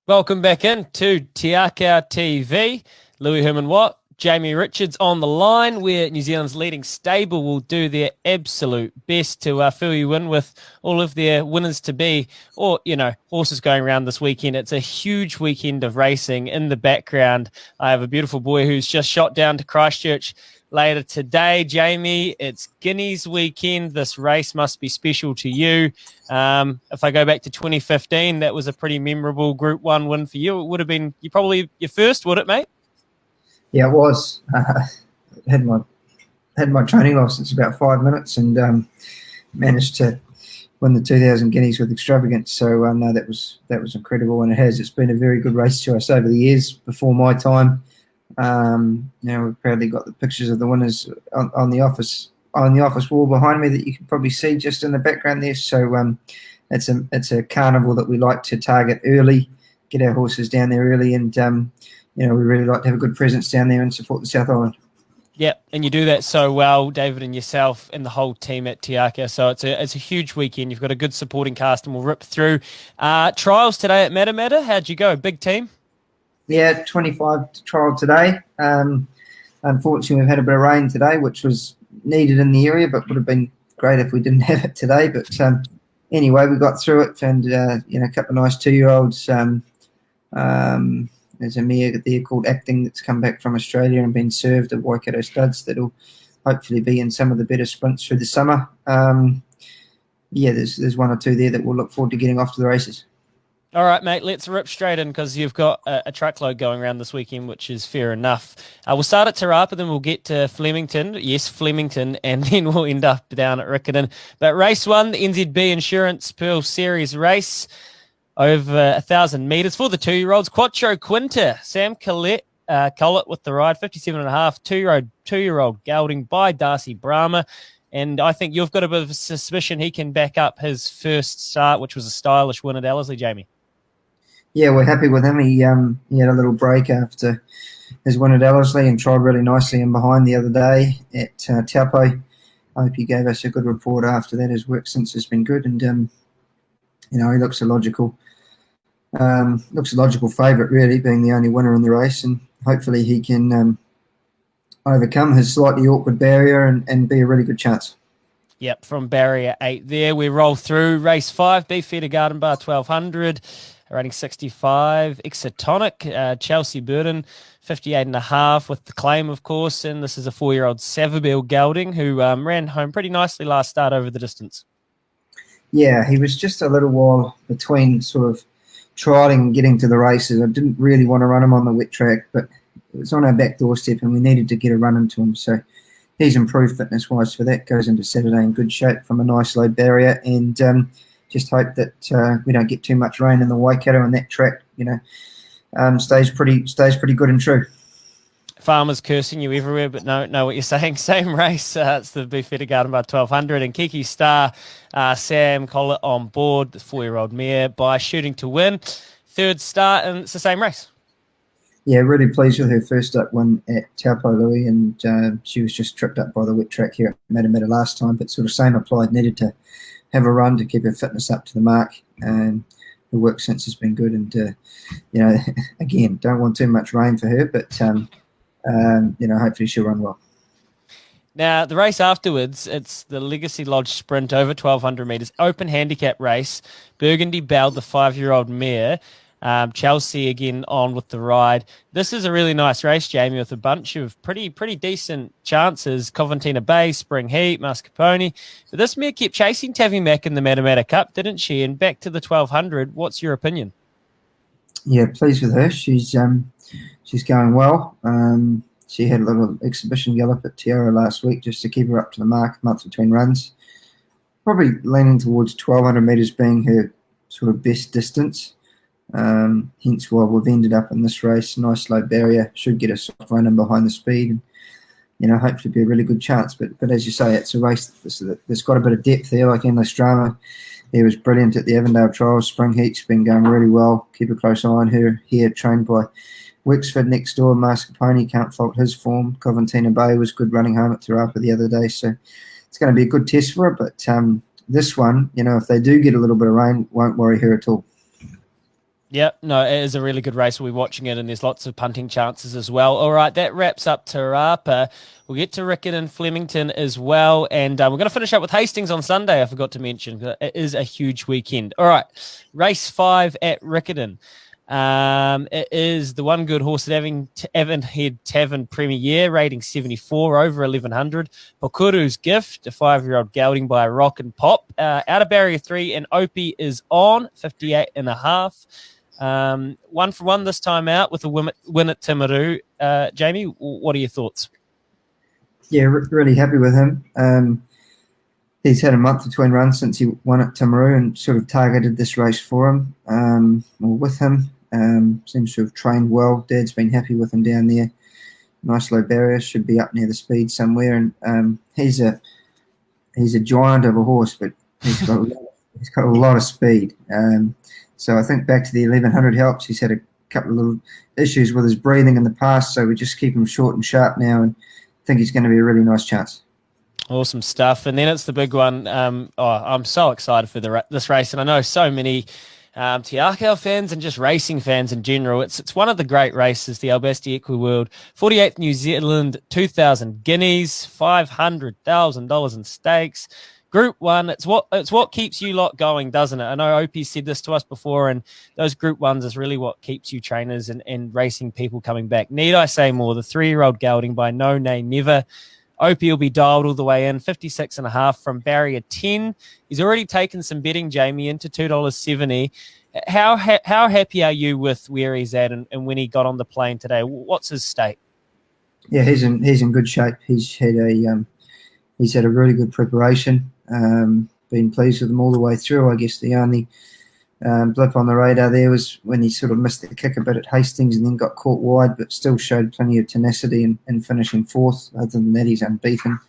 Welcome back in to Te Akau TV. Louis Herman-Watt, Jamie Richards on the line, where New Zealand's leading stable will do their absolute best to fill you in with all of their winners-to-be, or, horses going around this weekend. It's a huge weekend of racing. In the background, I have a beautiful boy who's just shot down to Christchurch later today. Jamie, it's Guineas Weekend. This race must be special to you. If I go back to 2015, that was a pretty memorable Group 1 win for you. It would have been probably your first, would it, mate? Yeah, it was. Had my training license about 5 minutes and managed to win the 2,000 guineas with extravagance. So no, that was incredible, and it's been a very good race to us over the years. Before my time, we've proudly got the pictures of the winners on the office wall behind me that you can probably see just in the background there. So it's a carnival that we like to target early, get our horses down there early, and we really like to have a good presence down there and support the South Island. Yeah, and you do that so well, David, and yourself and the whole team at Te Akau. So it's a huge weekend. You've got a good supporting cast, and we'll rip through. Trials today at Matamata. How'd you go? Big team? Yeah, 25 trial today. Unfortunately, we've had a bit of rain today, which was needed in the area, but would have been great if we didn't have it today. But anyway, we got through it, and a couple of nice 2-year-olds. There's a mare there called Acting that's come back from Australia and been served at Waikato Studs that'll hopefully be in some of the better sprints through the summer. There's one or two there that we'll look forward to getting off to the races. All right, mate, let's rip straight in because you've got a truckload going around this weekend, which is fair enough. We'll start at Te Rapa, then we'll get to Flemington, and then we'll end up down at Riccarton. But race 1, the NZB Insurance Pearl Series race, over 1,000 metres for the 2-year-olds. Quattro Quinta, Sam Collett with the ride, 57.5, 2-year-old gelding by Darcy Brahma. And I think you've got a bit of a suspicion he can back up his first start, which was a stylish win at Ellerslie, Jamie. Yeah, we're happy with him. He had a little break after his win at Ellerslie and tried really nicely in behind the other day at Taupo. I hope he gave us a good report after that. His work since has been good, and he looks a logical favourite, really, being the only winner in the race, and hopefully he can overcome his slightly awkward barrier and be a really good chance. Yep, from barrier 8 there, we roll through race 5, Beefeater Garden Bar 1200, rating 65, Exotonic, Chelsea Burden 58.5 with the claim, of course, and this is a 4-year-old Savabeel gelding who ran home pretty nicely last start over the distance. Yeah, he was just a little while between sort of trialling and getting to the races. I didn't really want to run him on the wet track, but it was on our back doorstep and we needed to get a run into him. So he's improved fitness-wise for that, goes into Saturday in good shape from a nice low barrier, and just hope that we don't get too much rain in the Waikato, and that track, stays pretty good and true. Farmers cursing you everywhere, but know what you're saying. Same race. It's the Beefeater Garden Bar 1200, and Kiki Star, Sam Collett on board, the 4-year-old mare, by Shooting to Win. Third start, and it's the same race. Yeah, really pleased with her first up win at Taupo, Louis, and she was just tripped up by the wet track here at Matamata last time, but sort of same applied, needed to have a run to keep her fitness up to the mark, and her work since has been good, and again, don't want too much rain for her, but hopefully she'll run well. Now, the race afterwards, it's the Legacy Lodge Sprint over 1,200 metres, open handicap race. Burgundy Bell, the 5-year-old mare. Chelsea again on with the ride. This is a really nice race, Jamie, with a bunch of pretty decent chances. Coventina Bay, Spring Heat, Mascarpone. But this mare kept chasing Tavi Mac in the Matamata Cup, didn't she? And back to the 1,200. What's your opinion? Yeah, pleased with her. She's going well. She had a little exhibition gallop at Tiara last week just to keep her up to the mark, a month between runs. Probably leaning towards 1,200 metres being her sort of best distance. Hence why we've ended up in this race. Nice low barrier, should get a soft run in behind the speed, and hopefully be a really good chance. But as you say, it's a race that's got a bit of depth there. Like Endless Drama, he was brilliant at the Avondale Trials. Spring Heat's been going really well. Keep a close eye on her here, trained by Wexford next door. Mascarpone, can't fault his form. Coventina Bay was good running home at Te Rapa the other day, so it's going to be a good test for her. But this one, if they do get a little bit of rain, won't worry her at all. Yep, no, it is a really good race. We'll be watching it, and there's lots of punting chances as well. All right, that wraps up Te Rapa. We'll get to Riccarton, Flemington as well, and we're going to finish up with Hastings on Sunday, I forgot to mention. It is a huge weekend. All right, race 5 at Riccarton. It is the one good horse at Avonhead Tavern Premier, rating 74, over 1100. Pokuru's Gift, a 5-year-old gelding by Rock and Pop. Out of barrier 3, and Opie is on, 58.5. 1 for 1 this time out with a win at Timaru. Jamie, what are your thoughts? Yeah, really happy with him. He's had a month between runs since he won at Timaru and sort of targeted this race for him, or with him. Seems to have trained well. Dad's been happy with him down there. Nice low barrier, should be up near the speed somewhere. And he's a giant of a horse, but he's got a lot of speed. So I think back to the 1100 helps. He's had a couple of little issues with his breathing in the past, so we just keep him short and sharp now, and I think he's going to be a really nice chance. Awesome stuff. And then it's the big one. I'm so excited for this race, and I know so many Te Akau fans and just racing fans in general. It's one of the great races, the Albasti Equiworld, 48th New Zealand, 2,000 guineas, $500,000 in stakes. Group 1, it's what keeps you lot going, doesn't it? I know Opie said this to us before, and those Group 1s is really what keeps you trainers and racing people coming back. Need I say more? The 3-year-old gelding by No Nay Never. Opie will be dialed all the way in, 56.5 from barrier 10. He's already taken some betting, Jamie, into $2.70. How happy are you with where he's at and when he got on the plane today? What's his state? Yeah, he's in good shape. He's had a really good preparation. Been pleased with him all the way through. I guess the only blip on the radar there was when he sort of missed the kick a bit at Hastings and then got caught wide, but still showed plenty of tenacity in finishing 4th. Other than that, he's unbeaten.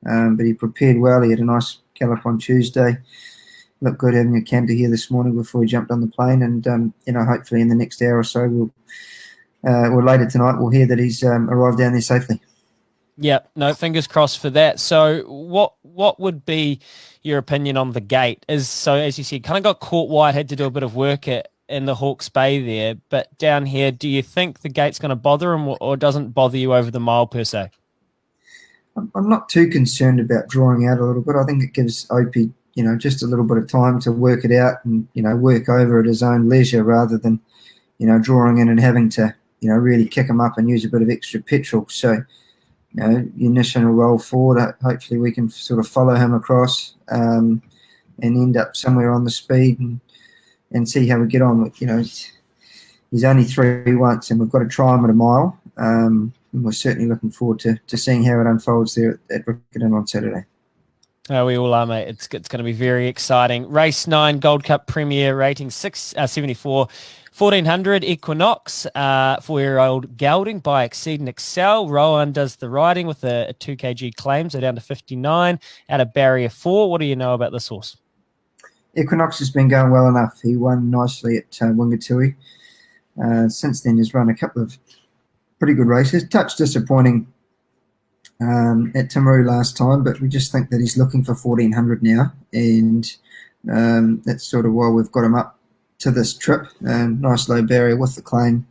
But he prepared well. He had a nice gallop on Tuesday. Looked good having a canter here this morning before he jumped on the plane. And, hopefully in the next hour or so, or later tonight, we'll hear that he's arrived down there safely. Yeah, no, fingers crossed for that. So what would be your opinion on the gate? So as you said, kind of got caught wide, had to do a bit of work in the Hawke's Bay there. But down here, do you think the gate's going to bother him or doesn't bother you over the mile per se? I'm not too concerned about drawing out a little bit. I think it gives Opie, just a little bit of time to work it out and, work over at his own leisure rather than, drawing in and having to, really kick him up and use a bit of extra petrol. So, the initial roll forward, hopefully we can sort of follow him across and end up somewhere on the speed and see how we get on. He's only 3 once and we've got to try him at a mile. And we're certainly looking forward to seeing how it unfolds there at Riccarton on Saturday. Oh, we all are, mate. It's going to be very exciting. Race 9, Gold Cup Premier, rating 74. 1400 Equinox, 4-year-old gelding by Exceed and Excel. Rowan does the riding with a 2 kg claim, so down to 59 out of barrier 4. What do you know about this horse? Equinox has been going well enough. He won nicely at Wingatui. Since then, he's run a couple of pretty good races. Touch disappointing at Timaru last time, but we just think that he's looking for 1400 now, and that's sort of why we've got him up to this trip. Nice low barrier with the claim.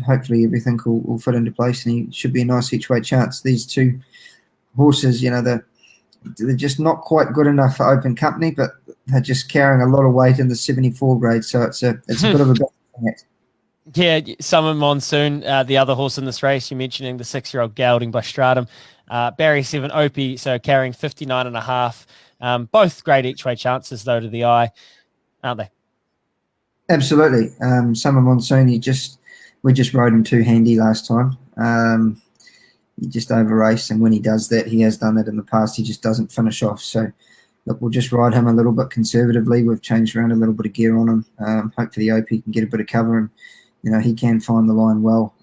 Hopefully everything will fit into place and he should be a nice each way chance. These 2 horses, they're just not quite good enough for open company, but they're just carrying a lot of weight in the 74 grade, so it's a bit of a balancing act. Yeah, Summer Monsoon, the other horse in this race, you're mentioning the 6-year-old gelding by Stratum. Barrier 7 Opie, so carrying 59.5. Both great each way chances though to the eye, aren't they? Absolutely. Summer Monsoon, we just rode him too handy last time. He just over-raced, and when he does that, he has done that in the past, he just doesn't finish off. So, look, we'll just ride him a little bit conservatively. We've changed around a little bit of gear on him. Hopefully OP can get a bit of cover and, he can find the line well,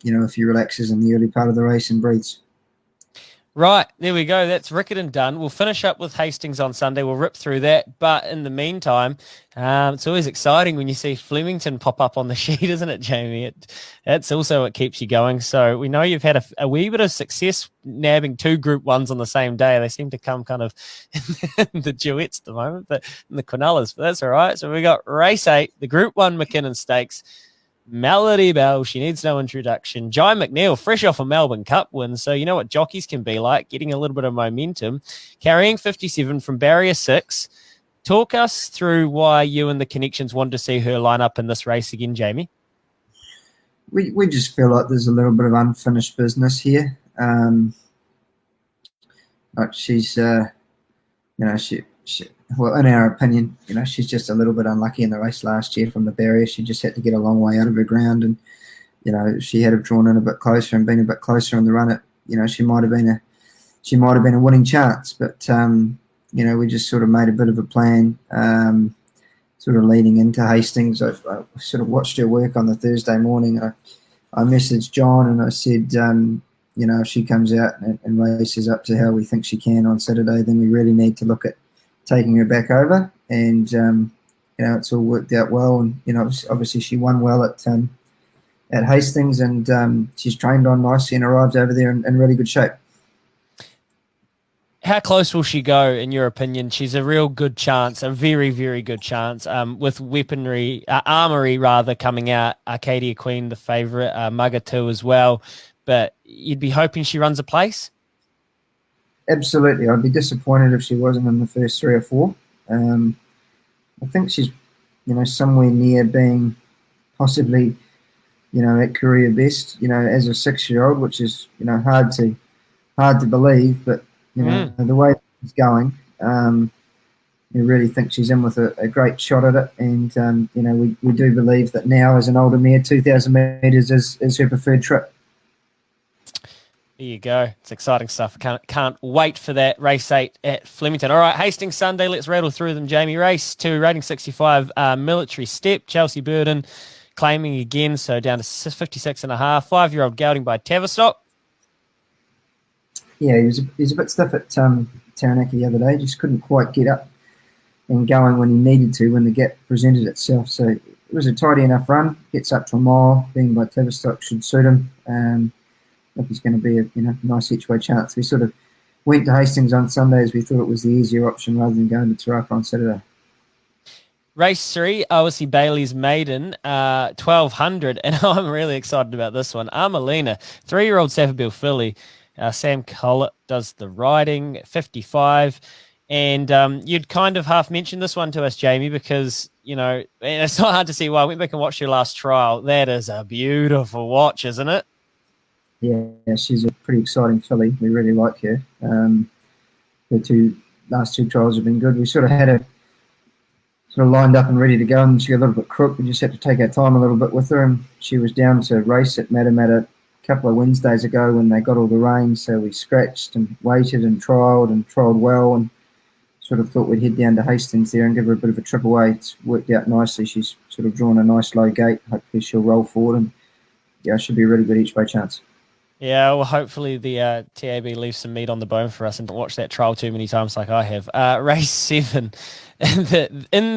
if he relaxes in the early part of the race and breathes. Right, there we go. That's Riccarton done. We'll finish up with Hastings on Sunday. We'll rip through that. But in the meantime, it's always exciting when you see Flemington pop up on the sheet, isn't it, Jamie? That's also what keeps you going. So we know you've had a wee bit of success nabbing 2 Group 1s on the same day. They seem to come kind of in the duets at the moment, but in the Quinellas. But that's all right. So we got race 8, the Group 1 McKinnon Stakes. Melody Bell, she needs no introduction. Jai McNeil, fresh off a Melbourne Cup win, so you know what jockeys can be like, getting a little bit of momentum, carrying 57 from barrier 6. Talk us through why you and the Connections wanted to see her line up in this race again, Jamie. We just feel like there's a little bit of unfinished business here. Like she's, well, in our opinion, she's just a little bit unlucky in the race last year from the barrier. She just had to get a long way out of her ground, and she had have drawn in a bit closer and been a bit closer on the run. She might have been a winning chance, but we just sort of made a bit of a plan, sort of leading into Hastings. I sort of watched her work on the Thursday morning. I messaged John and I said, if she comes out and races up to how we think she can on Saturday, then we really need to look at taking her back over, and it's all worked out well. And obviously she won well at Hastings, and she's trained on nicely and arrived over there in really good shape. How close will she go, in your opinion? She's a real good chance, a very, very good chance, with armory rather, coming out. Arcadia Queen, the favourite, Mugatu as well. But you'd be hoping she runs a place? Absolutely. I'd be disappointed if she wasn't in the first 3 or 4. I think she's, somewhere near being possibly, at career best, as a 6-year-old, which is, hard to believe. But, the way it's going, we really think she's in with a great shot at it. And, we do believe that now, as an older mare, 2,000 metres is her preferred trip. There you go. It's exciting stuff. Can't wait for that. Race 8 at Flemington. All right, Hastings Sunday. Let's rattle through them, Jamie. Race 2, rating 65, Military Step. Chelsea Burden claiming again, so down to 56.5. 5-year-old gelding by Tavistock. Yeah, he was a bit stiff at Taranaki the other day. Just couldn't quite get up and going when he needed to when the gap presented itself. So it was a tidy enough run. Gets up to a mile. Being by Tavistock should suit him. I think he's going to be a nice each way chance. We sort of went to Hastings on Sunday as we thought it was the easier option rather than going to Te Rapa on Saturday. Race 3, obviously Bailey's Maiden, 1,200, and I'm really excited about this one. Armelina, 3-year-old Saffabille filly. Sam Collett does the riding, 55. And you'd kind of half mentioned this one to us, Jamie, because, and it's not hard to see why. I went back and watched your last trial. That is a beautiful watch, isn't it? Yeah, she's a pretty exciting filly. We really like her. The last two trials have been good. We sort of had her sort of lined up and ready to go, and she got a little bit crook. We just had to take our time a little bit with her, and she was down to race at Matamata a couple of Wednesdays ago when they got all the rain, so we scratched and waited and trialled well, and sort of thought we'd head down to Hastings there and give her a bit of a trip away. It's worked out nicely. She's sort of drawn a nice low gate. Hopefully she'll roll forward, and yeah, should be a really good each way chance. Yeah, well, hopefully the TAB leaves some meat on the bone for us and don't watch that trial too many times like I have. Race 7. In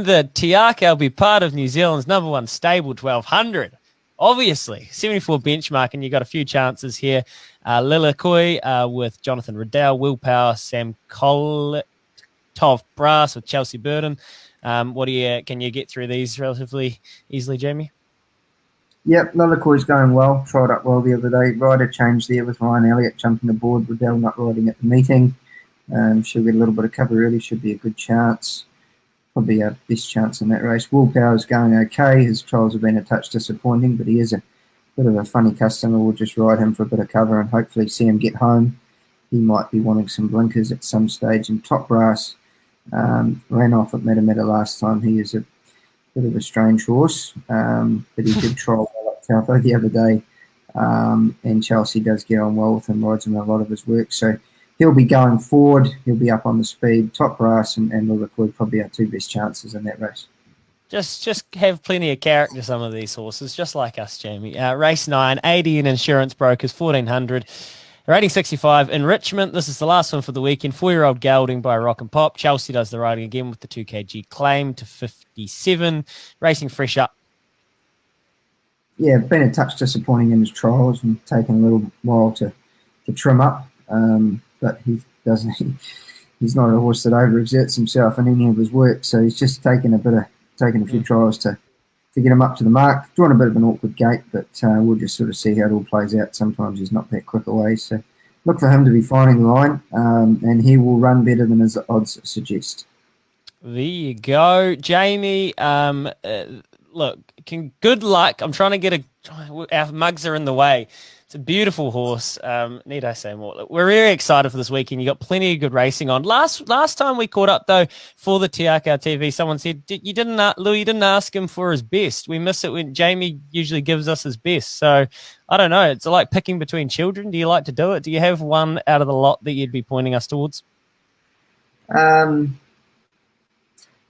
the Te Akau will be part of New Zealand's number 1 stable, 1,200. Obviously, 74 benchmark, and you got a few chances here. Lilikoi with Jonathan Riddell, Willpower, Sam Collett, Tov Brass with Chelsea Burden. Can you get through these relatively easily, Jamie? Yep, Lalakoi's going well. Tried up well the other day. Rider change there with Ryan Elliott jumping aboard. Riddell not riding at the meeting. She'll get a little bit of cover early. Should be a good chance. Probably our best chance in that race. Willpower's going okay. His trials have been a touch disappointing, but he is a bit of a funny customer. We'll just ride him for a bit of cover and hopefully see him get home. He might be wanting some blinkers at some stage. And Top Brass ran off at Matamata last time. He is a bit of a strange horse, but he did trial well at Taupo the other day, and Chelsea does get on well with him, rides him a lot of his work, so he'll be going forward, he'll be up on the speed. Top Brass and Lilikoi probably our 2 best chances in that race. Just have plenty of character, some of these horses, just like us, Jamie. Race 9, 80 in Insurance Brokers, 1,400. Rating 65, Enrichment. This is the last one for the weekend. 4-year-old Gelding by Rock and Pop. Chelsea does the riding again with the 2 kg claim to 57. Racing fresh up. Yeah, been a touch disappointing in his trials and taken a little while to trim up. But he doesn't. He's not a horse that overexerts himself in any of his work, so he's just taken a few trials to get him up to the mark. Drawn a bit of an awkward gate, but we'll just sort of see how it all plays out. Sometimes he's not that quick away, so look for him to be finding the line, and he will run better than his odds suggest. There you go, Jamie. Look, good luck. I'm trying to get our mugs are in the way. It's a beautiful horse. Need I say more? Look, we're very excited for this weekend. You got plenty of good racing on. Last time we caught up though for the Te Akau TV, someone said you didn't ask him for his best. We miss it when Jamie usually gives us his best. So I don't know. It's like picking between children. Do you like to do it? Do you have one out of the lot that you'd be pointing us towards? Yeah,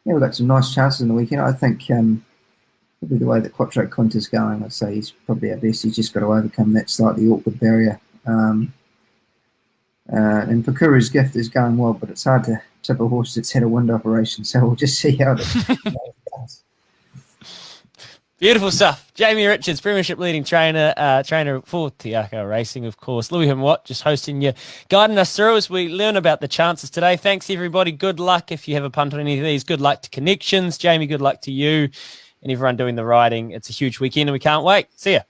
we've got some nice chances in the weekend. I think probably the way that Quattro Quinta's going, I'd say he's probably our best. He's just got to overcome that slightly awkward barrier. And Pokuru's Gift is going well, but it's hard to tip a horse that's had a wind operation, so we'll just see how it goes. Beautiful stuff. Jamie Richards, Premiership leading trainer for Te Akau Racing, of course. Louis Herman-Watt just hosting you, guiding us through as we learn about the chances today. Thanks, everybody. Good luck if you have a punt on any of these. Good luck to Connections. Jamie, good luck to you and everyone doing the riding. It's a huge weekend and we can't wait. See ya.